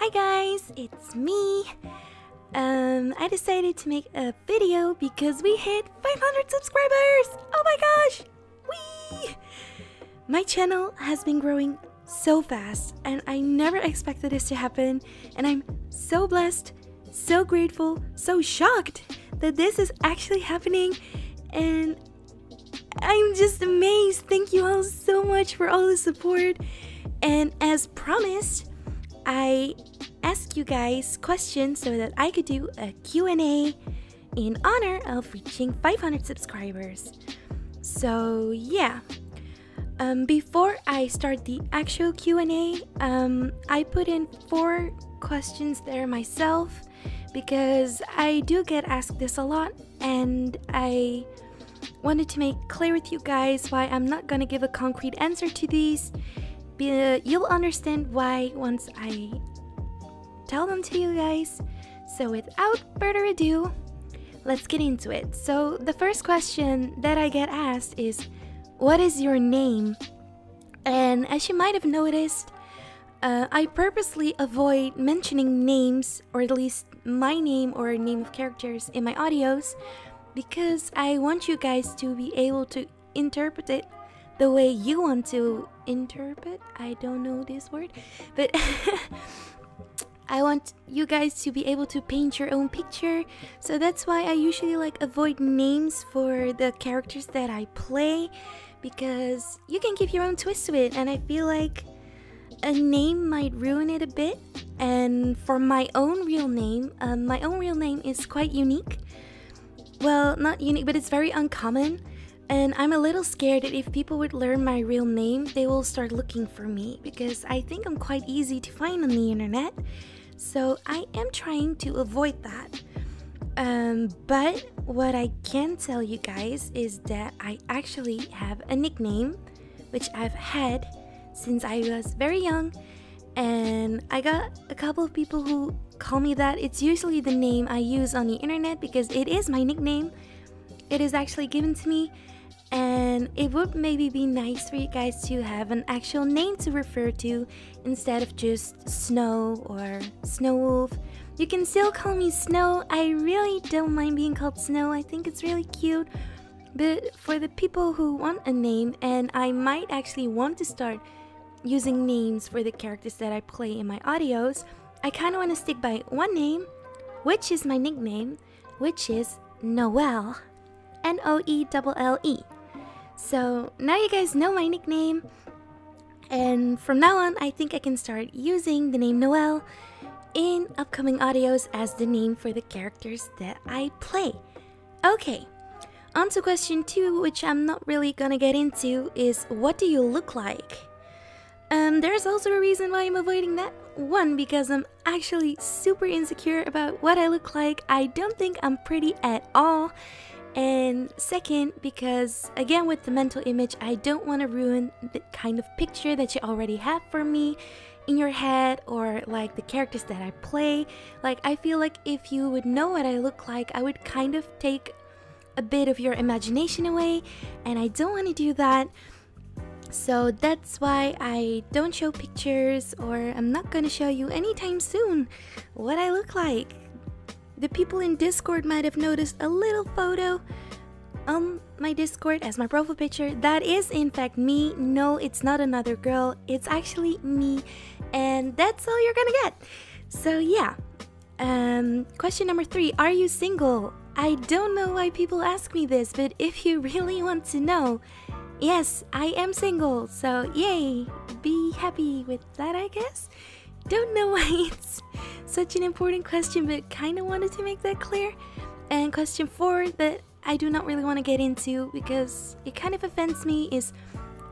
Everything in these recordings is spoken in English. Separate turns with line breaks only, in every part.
Hi guys, it's me. I decided to make a video because we hit 500 subscribers! Oh my gosh! Whee! My channel has been growing so fast and I never expected this to happen, and I'm so blessed, so grateful, so shocked that this is actually happening, and I'm just amazed. Thank you all so much for all the support. And as promised, I asked you guys questions so that I could do a Q&A in honor of reaching 500 subscribers. So yeah, before I start the actual Q&A, I put in 4 questions there myself because I do get asked this a lot, and I wanted to make clear with you guys why I'm not gonna give a concrete answer to these. You'll understand why once I tell them to you guys. So without further ado, let's get into it. So the first question that I get asked is, what is your name? And as you might have noticed, I purposely avoid mentioning names, or at least my name or name of characters in my audios, because I want you guys to be able to interpret it the way you want to interpret. I don't know this word, but I want you guys to be able to paint your own picture. So that's why I usually avoid names for the characters that I play, because you can give your own twist to it, and I feel like a name might ruin it a bit. And for my own real name is quite unique. Well, not unique, but it's very uncommon. And I'm a little scared that if people would learn my real name, they will start looking for me, because I think I'm quite easy to find on the internet. So I am trying to avoid that. But what I can tell you guys is that I actually have a nickname, which I've had since I was very young. And I got a couple of people who call me that. It's usually the name I use on the internet because it is my nickname. It is actually given to me. And it would maybe be nice for you guys to have an actual name to refer to instead of just Snow or SnowWolf. You can still call me Snow. I really don't mind being called Snow. I think it's really cute. But for the people who want a name, and I might actually want to start using names for the characters that I play in my audios, I kind of want to stick by one name, which is my nickname, which is Noelle. Noelle. So now you guys know my nickname, and from now on I think I can start using the name Noelle in upcoming audios as the name for the characters that I play. Okay, on to question 2, which I'm not really gonna get into, is what do you look like? There's also a reason why I'm avoiding that. 1, because I'm actually super insecure about what I look like. I don't think I'm pretty at all. And 2nd, because again with the mental image, I don't want to ruin the kind of picture that you already have for me in your head, or like the characters that I play. Like, I feel like if you would know what I look like, I would kind of take a bit of your imagination away, and I don't want to do that. So that's why I don't show pictures, or I'm not gonna show you anytime soon what I look like. The people in Discord might have noticed a little photo on my Discord as my profile picture. That is in fact me. No, it's not another girl. It's actually me, and that's all you're gonna get. So yeah. Question number 3, are you single? I don't know why people ask me this, but if you really want to know, yes, I am single. So yay, be happy with that, I guess. Don't know why it's such an important question, but kind of wanted to make that clear. And question 4 that I do not really want to get into because it kind of offends me is,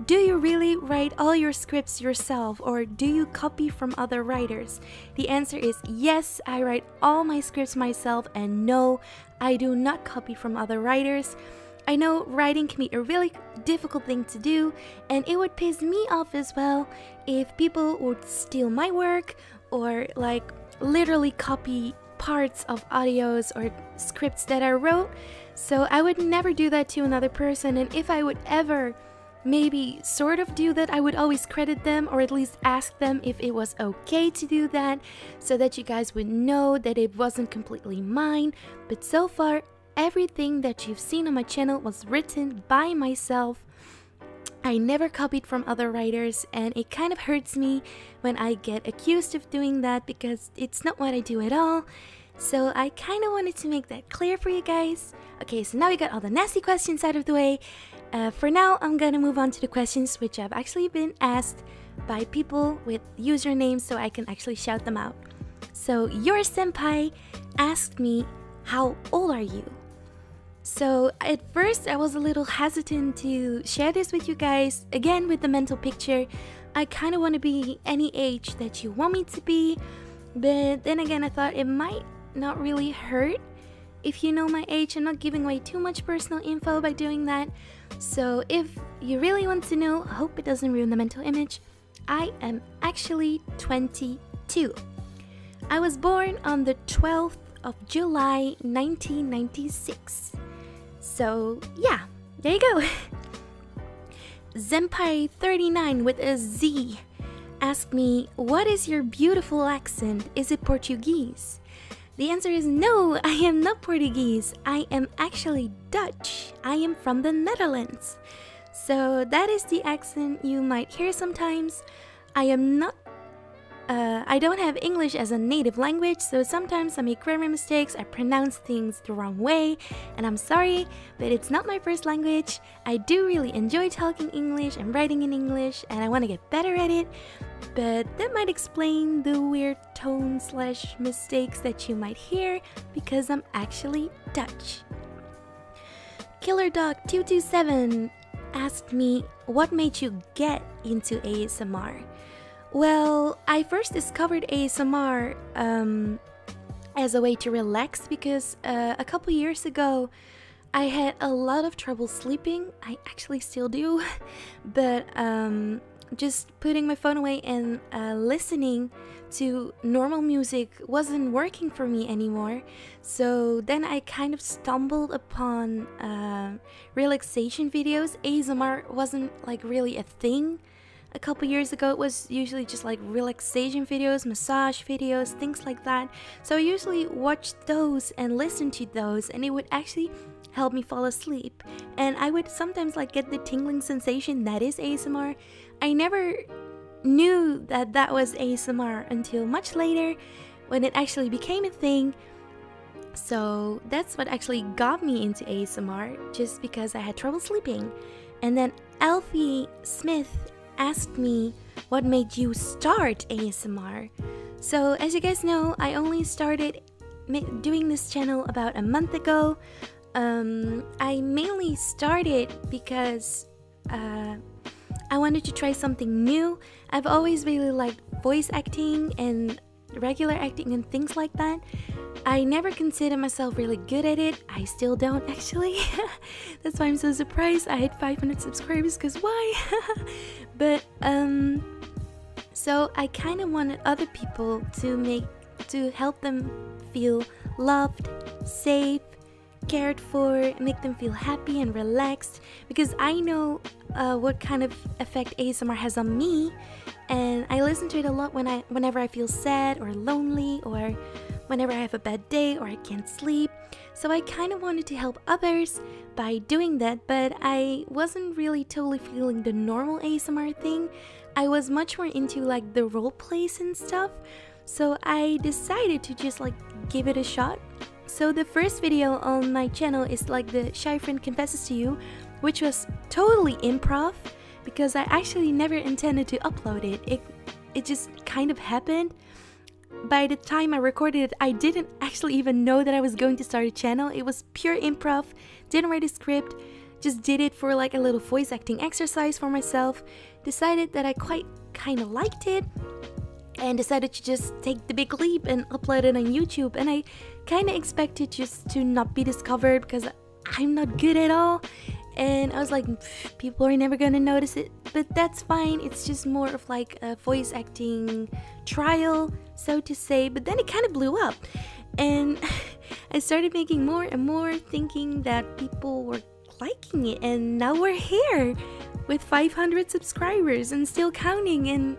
do you really write all your scripts yourself, or do you copy from other writers? The answer is yes, I write all my scripts myself, and no, I do not copy from other writers. I know writing can be a really difficult thing to do, and it would piss me off as well if people would steal my work or literally copy parts of audios or scripts that I wrote. So I would never do that to another person, and if I would ever maybe sort of do that, I would always credit them or at least ask them if it was okay to do that, so that you guys would know that it wasn't completely mine. But so far, everything that you've seen on my channel was written by myself. I never copied from other writers, and it kind of hurts me when I get accused of doing that because it's not what I do at all. So I kind of wanted to make that clear for you guys. Okay, so now we got all the nasty questions out of the way. For now, I'm gonna move on to the questions which have actually been asked by people with usernames so I can actually shout them out. So your senpai asked me, how old are you? So at first I was a little hesitant to share this with you guys. Again, with the mental picture, I kind of want to be any age that you want me to be. But then again, I thought it might not really hurt if you know my age. I'm not giving away too much personal info by doing that. So if you really want to know, I hope it doesn't ruin the mental image. I am actually 22. I was born on the 12th of July 1996. So yeah, there you go. Zenpai39 with a Z asked me, what is your beautiful accent? Is it Portuguese? The answer is no, I am not Portuguese. I am actually Dutch. I am from the Netherlands. So that is the accent you might hear sometimes. I don't have English as a native language, so sometimes I make grammar mistakes, I pronounce things the wrong way, and I'm sorry, but it's not my first language. I do really enjoy talking English and writing in English, and I want to get better at it, but that might explain the weird tone / mistakes that you might hear, because I'm actually Dutch. KillerDog227 asked me, what made you get into ASMR? Well, I first discovered ASMR as a way to relax because a couple years ago I had a lot of trouble sleeping. I actually still do, but just putting my phone away and listening to normal music wasn't working for me anymore. So then I kind of stumbled upon relaxation videos. ASMR wasn't like really a thing. A couple years ago, it was usually just like relaxation videos, massage videos, things like that. So I usually watched those and listened to those, and it would actually help me fall asleep. And I would sometimes like get the tingling sensation that is ASMR. I never knew that that was ASMR until much later when it actually became a thing. So that's what actually got me into ASMR, just because I had trouble sleeping. And then Alfie Smith asked me, what made you start ASMR? So as you guys know, I only started doing this channel about a month ago. I mainly started because I wanted to try something new. I've always really liked voice acting and regular acting and things like that. I never considered myself really good at it. I still don't actually. That's why I'm so surprised I had 500 subscribers, because why? But so I kind of wanted other people to help them feel loved, safe, cared for, make them feel happy and relaxed, because I know what kind of effect ASMR has on me, and I listen to it a lot whenever I feel sad or lonely, or whenever I have a bad day or I can't sleep. So I kind of wanted to help others by doing that, but I wasn't really totally feeling the normal ASMR thing. I was much more into like the role plays and stuff. So I decided to just like give it a shot. So the first video on my channel is like the Shy Friend Confesses to You, which was totally improv because I actually never intended to upload it. It just kind of happened. By the time I recorded it, I didn't actually even know that I was going to start a channel. It was pure improv, didn't write a script, just did it for like a little voice acting exercise for myself. Decided that I quite kind of liked it, and decided to just take the big leap and upload it on YouTube. And I kind of expected just to not be discovered because I'm not good at all. And I was like, people are never gonna notice it, but that's fine. It's just more of like a voice acting trial, so to say. But then it kind of blew up, and I started making more and more, thinking that people were liking it, and now we're here. with 500 subscribers and still counting, and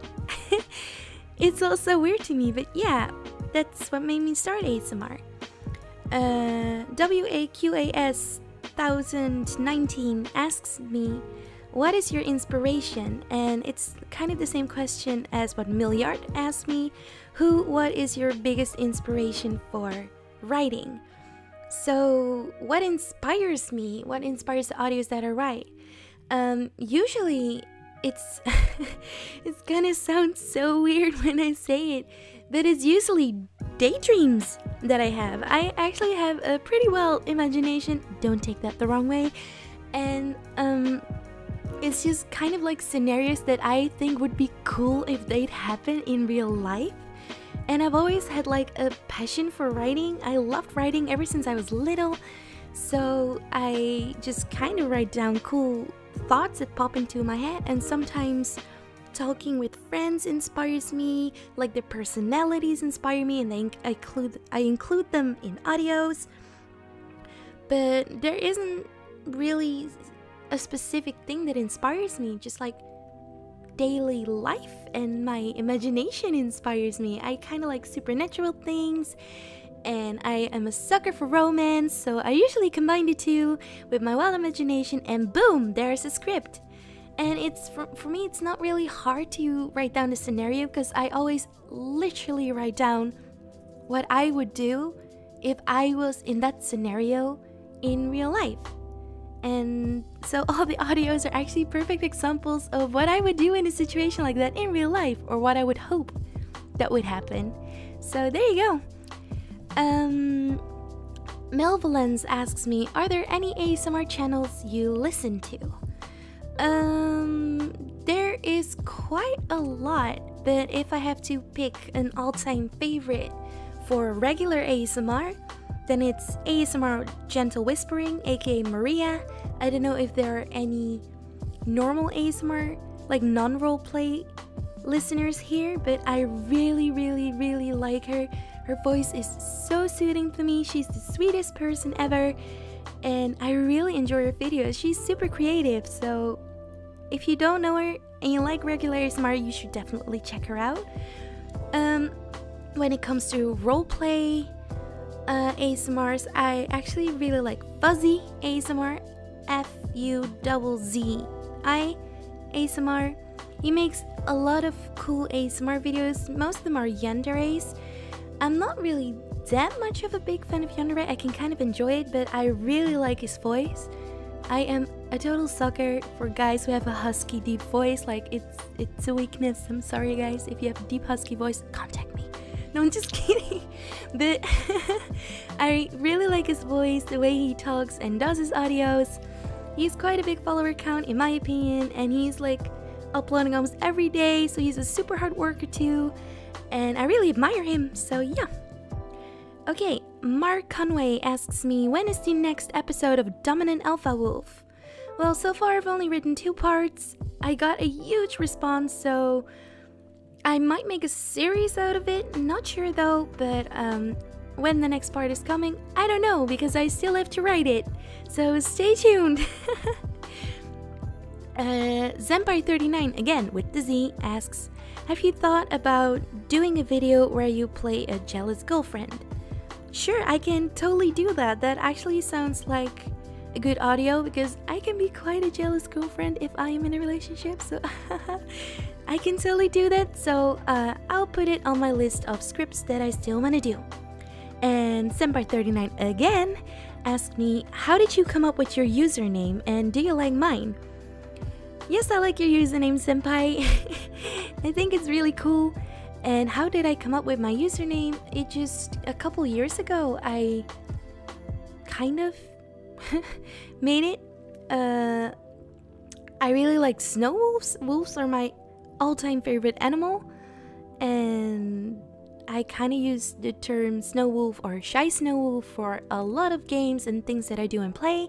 it's also weird to me, but yeah, that's what made me start ASMR. WAQAS 1019 asks me, what is your inspiration? And it's kind of the same question as what Milliard asked me. What is your biggest inspiration for writing? So what inspires me? What inspires the audios that I write? Usually it's it's gonna sound so weird when I say it, but it's usually daydreams that I have. I actually have a pretty well imagination, don't take that the wrong way, and it's just kind of like scenarios that I think would be cool if they'd happen in real life. And I've always had like a passion for writing. I loved writing ever since I was little, so I just kind of write down cool thoughts that pop into my head, and sometimes talking with friends inspires me, like their personalities inspire me, and I include them in audios. But there isn't really a specific thing that inspires me, just like daily life and my imagination inspires me. I kind of like supernatural things, and I am a sucker for romance, so I usually combine the two with my wild imagination, and boom, there's a script. And it's for me, it's not really hard to write down the scenario, because I always literally write down what I would do if I was in that scenario in real life. And so all the audios are actually perfect examples of what I would do in a situation like that in real life, or what I would hope that would happen. So there you go. Melvalence asks me, are there any ASMR channels you listen to? There is quite a lot, but if I have to pick an all-time favorite for regular ASMR, then it's ASMR Gentle Whispering, aka Maria. I don't know if there are any normal ASMR, like non-roleplay listeners here, but I really like her. Her voice is so soothing to me. She's the sweetest person ever, and I really enjoy her videos. She's super creative, so if you don't know her and you like regular ASMR, you should definitely check her out. When it comes to roleplay ASMRs, I actually really like Fuzzy ASMR, FUZZI ASMR. He makes a lot of cool ASMR videos. Most of them are yanderes. I'm not really that much of a big fan of yandere. I can kind of enjoy it, but I really like his voice. I am a total sucker for guys who have a husky deep voice. Like, it's a weakness. I'm sorry guys, if you have a deep husky voice, contact me. No, I'm just kidding. But I really like his voice, the way he talks and does his audios. He's quite a big follower count in my opinion, and he's like uploading almost every day, so he's a super hard worker too, and I really admire him, so yeah. Okay, Mark Conway asks me, when is the next episode of Dominant Alpha Wolf? Well, so far I've only written 2 parts. I got a huge response, so I might make a series out of it, not sure though, but when the next part is coming, I don't know, because I still have to write it, so stay tuned. Zenpai39, again with the Z, asks, have you thought about doing a video where you play a jealous girlfriend? Sure, I can totally do that. That actually sounds like a good audio, because I can be quite a jealous girlfriend if I am in a relationship, so I can totally do that. So I'll put it on my list of scripts that I still want to do. And Senpai39 again asked me, how did you come up with your username, and do you like mine? Yes, I like your username, Senpai. I think it's really cool. And how did I come up with my username? It just, a couple years ago, I kind of made it. I really like SnowWolves. Wolves are my all-time favorite animal. And I kind of use the term SnowWolf or Shy SnowWolf for a lot of games and things that I do and play.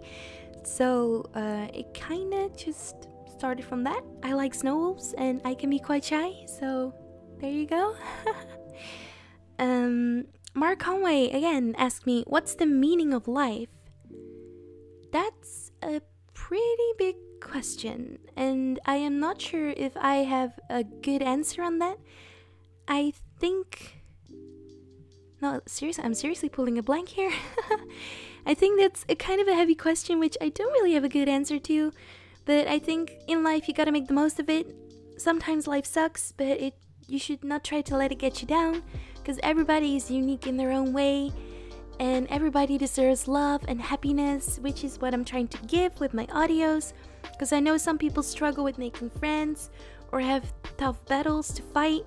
So it kind of just started from that. I like SnowWolves and I can be quite shy, so there you go. Mark Conway again asked me, what's the meaning of life? That's a pretty big question, and I am not sure if I have a good answer on that. I think... No, seriously, I'm seriously pulling a blank here. I think that's a kind of a heavy question which I don't really have a good answer to, but I think in life you gotta make the most of it. Sometimes life sucks, but you should not try to let it get you down, because everybody is unique in their own way, and everybody deserves love and happiness, which is what I'm trying to give with my audios, because I know some people struggle with making friends or have tough battles to fight,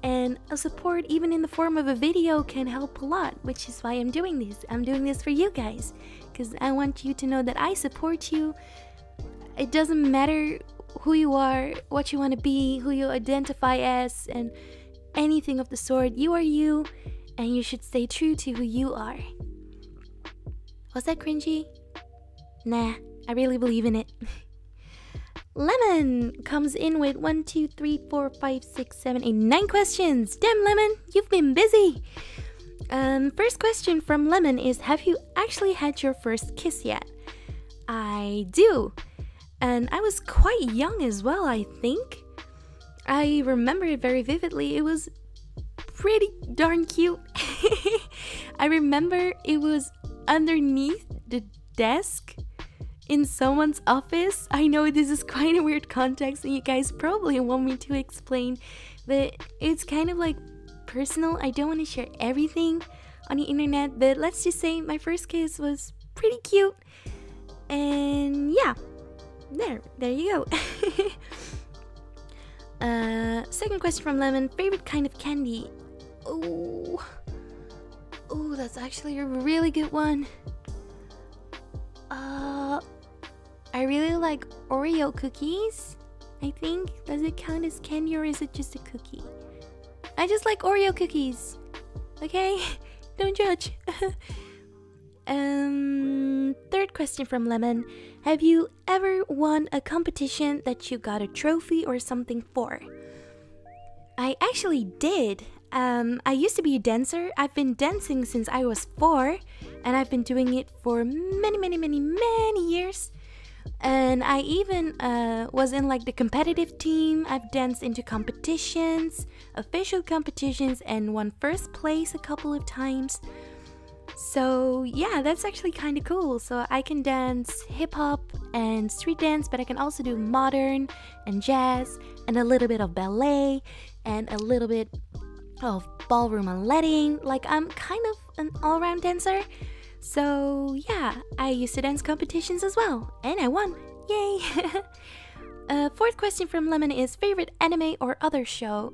and a support even in the form of a video can help a lot, which is why I'm doing this. I'm doing this for you guys, because I want you to know that I support you. It doesn't matter who you are, what you want to be, who you identify as, and anything of the sort. You are you, and you should stay true to who you are. Was that cringy? Nah, I really believe in it. Lemon comes in with 1, 2, 3, 4, 5, 6, 7, 8, 9 questions. Damn, Lemon, you've been busy. First question from Lemon is, have you actually had your first kiss yet? I do. And I was quite young as well, I think. I remember it very vividly. It was pretty darn cute. I remember it was underneath the desk in someone's office. I know this is quite a weird context and you guys probably want me to explain, but it's kind of like personal. I don't want to share everything on the internet, but let's just say my first kiss was pretty cute. And yeah, there you go. Second question from Lemon, favorite kind of candy? Oh, that's actually a really good one. I really like Oreo cookies, I think. Does it count as candy or is it just a cookie? I just like Oreo cookies, okay? Don't judge. Third question from Lemon, have you ever won a competition that you got a trophy or something for? I actually did. I used to be a dancer. I've been dancing since I was 4, and I've been doing it for many years. And I even was in like the competitive team. I've danced into competitions, official competitions, and won first place a couple of times. So yeah, that's actually kind of cool. So I can dance hip-hop and street dance, but I can also do modern and jazz and a little bit of ballet and a little bit of ballroom and Latin. Like, I'm kind of an all-round dancer. So yeah, I used to dance competitions as well, and I won. Yay! Fourth question from Lemon is, favorite anime or other show?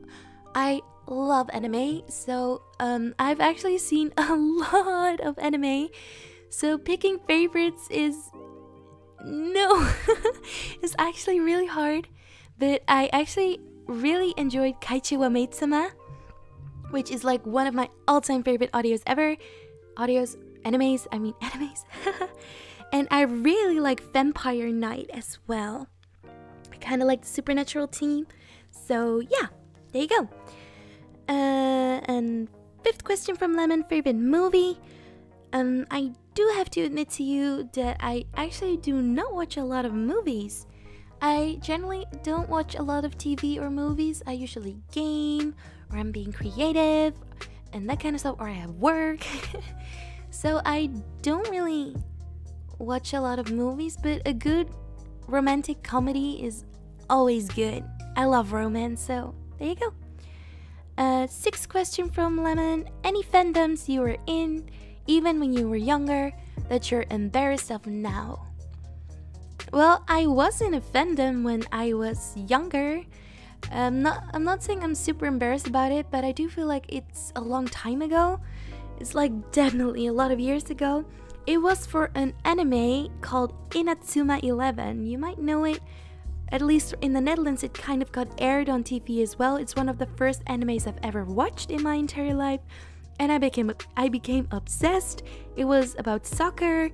I love anime, so I've actually seen a lot of anime, so picking favorites is it's actually really hard. But I actually really enjoyed Kaichou wa Maid-sama, which is like one of my all-time favorite animes. And I really like Vampire Knight as well. I kind of like the supernatural team. So yeah, there you go. And fifth question from Lemon, favorite movie? I do have to admit to you that I actually do not watch a lot of movies. I generally don't watch a lot of TV or movies. I usually game, or I'm being creative, and that kind of stuff, or I have work. So I don't really watch a lot of movies, but a good romantic comedy is always good. I love romance, so there you go. Sixth question from Lemon, any fandoms you were in, even when you were younger, that you're embarrassed of now? Well, I was in a fandom when I was younger. I'm not saying I'm super embarrassed about it, but I do feel like it's a long time ago. It's like definitely a lot of years ago. It was for an anime called Inazuma 11. You might know it. At least in the Netherlands, it kind of got aired on TV as well. It's one of the first animes I've ever watched in my entire life, and I became obsessed. It was about soccer,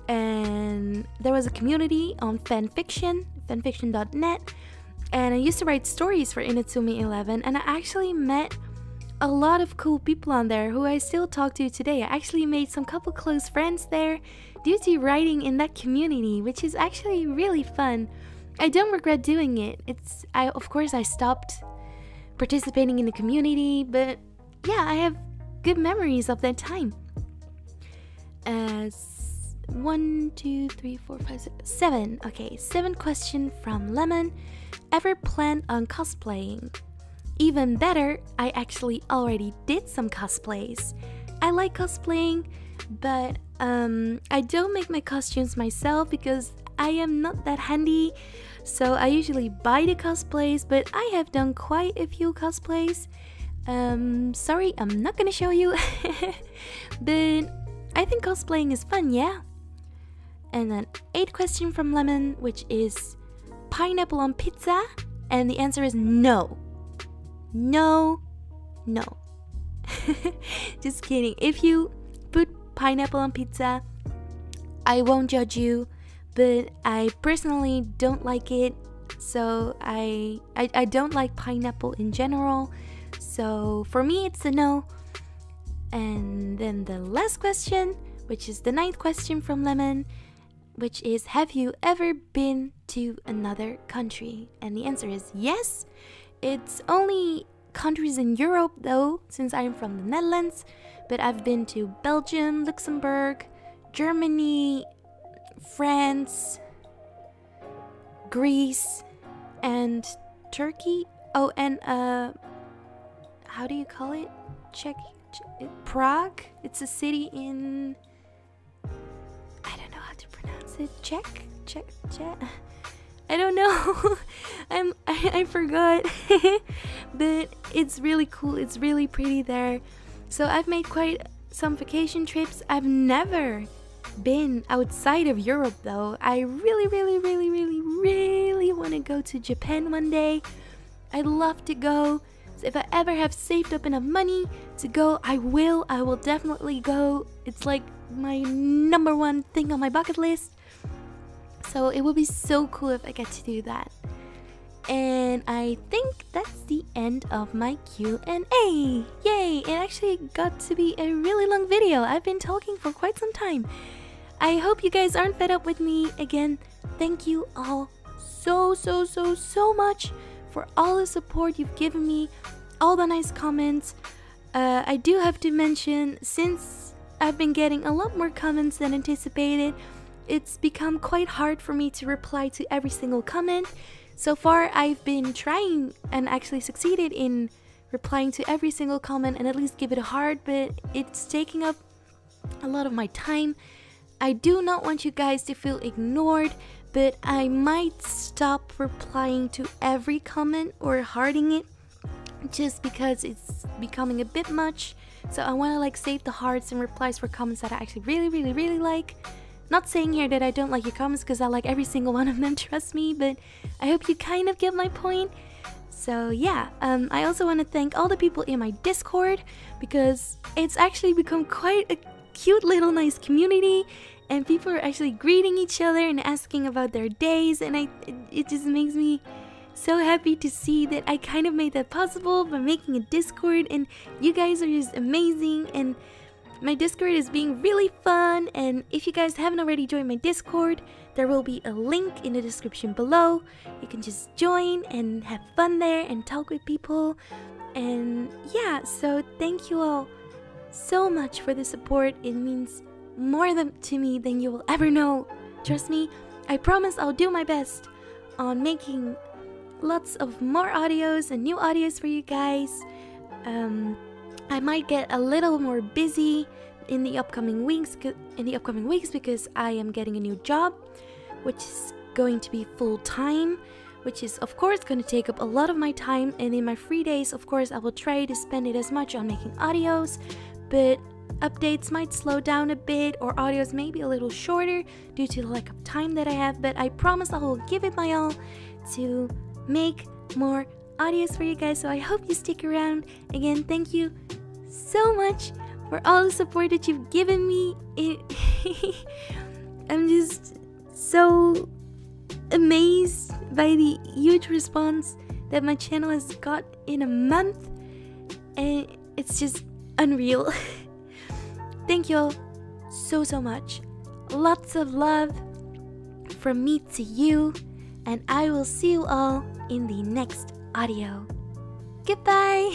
and there was a community on fanfiction.net, and I used to write stories for Inazuma 11, and I actually met a lot of cool people on there who I still talk to today. I actually made some couple close friends there due to writing in that community, which is actually really fun. I don't regret doing it. Of course I stopped participating in the community, but yeah, I have good memories of that time. 1, 2, 3, 4, 5, 6, 7. Okay, 7 question from Lemon. Ever plan on cosplaying? Even better, I actually already did some cosplays. I like cosplaying, but I don't make my costumes myself because I am not that handy. So I usually buy the cosplays, but I have done quite a few cosplays. Sorry, I'm not gonna show you. But I think cosplaying is fun, yeah. And then 8th question from Lemon, which is pineapple on pizza, and the answer is no. No. Just kidding. If you put pineapple on pizza, I won't judge you, but I personally don't like it. So I don't like pineapple in general. So for me, it's a no. And then the last question, which is the 9th question from Lemon, which is, have you ever been to another country? And the answer is yes. It's only countries in Europe though, since I'm from the Netherlands, but I've been to Belgium, Luxembourg, Germany, France, Greece, and Turkey. Oh, and how do you call it? Prague. It's a city in, I don't know how to pronounce it. Czech. I don't know. I forgot. But it's really cool. It's really pretty there. So I've made quite some vacation trips. I've never been outside of Europe though. I really want to go to Japan one day. I'd love to go. So if I ever have saved up enough money to go, I will definitely go. It's like my #1 thing on my bucket list. So it would be so cool if I get to do that. And I think that's the end of my Q&A. Yay! It actually got to be a really long video. I've been talking for quite some time. I hope you guys aren't fed up with me. Again, thank you all so much for all the support you've given me, all the nice comments. I do have to mention, since I've been getting a lot more comments than anticipated, it's become quite hard for me to reply to every single comment. So far, I've been trying and actually succeeded in replying to every single comment and at least give it a heart, but it's taking up a lot of my time. I do not want you guys to feel ignored, but I might stop replying to every comment or hearting it just because it's becoming a bit much. So I want to like save the hearts and replies for comments that I actually really like. Not saying here that I don't like your comments, because I like every single one of them, trust me, but I hope you kind of get my point. So yeah, I also want to thank all the people in my Discord, because it's actually become quite a cute little nice community, and people are actually greeting each other and asking about their days, and it just makes me so happy to see that I kind of made that possible by making a Discord, and you guys are just amazing, and my Discord is being really fun. And if you guys haven't already joined my Discord, there will be a link in the description below. You can just join and have fun there and talk with people. And yeah, so thank you all so much for the support. It means more to me than you will ever know. Trust me, I promise I'll do my best on making lots of more audios and new audios for you guys. I might get a little more busy in the upcoming weeks because I am getting a new job, which is going to be full-time, which is of course going to take up a lot of my time. And in my free days, of course, I will try to spend it as much on making audios, but updates might slow down a bit, or audios may be a little shorter due to the lack of time that I have. But I promise I will give it my all to make more audios for you guys, so I hope you stick around. Again, thank you so much for all the support that you've given me. I'm just so amazed by the huge response that my channel has got in a month, and It's just unreal. Thank you all so much. Lots of love from me to you, and I will see you all in the next audio. Goodbye.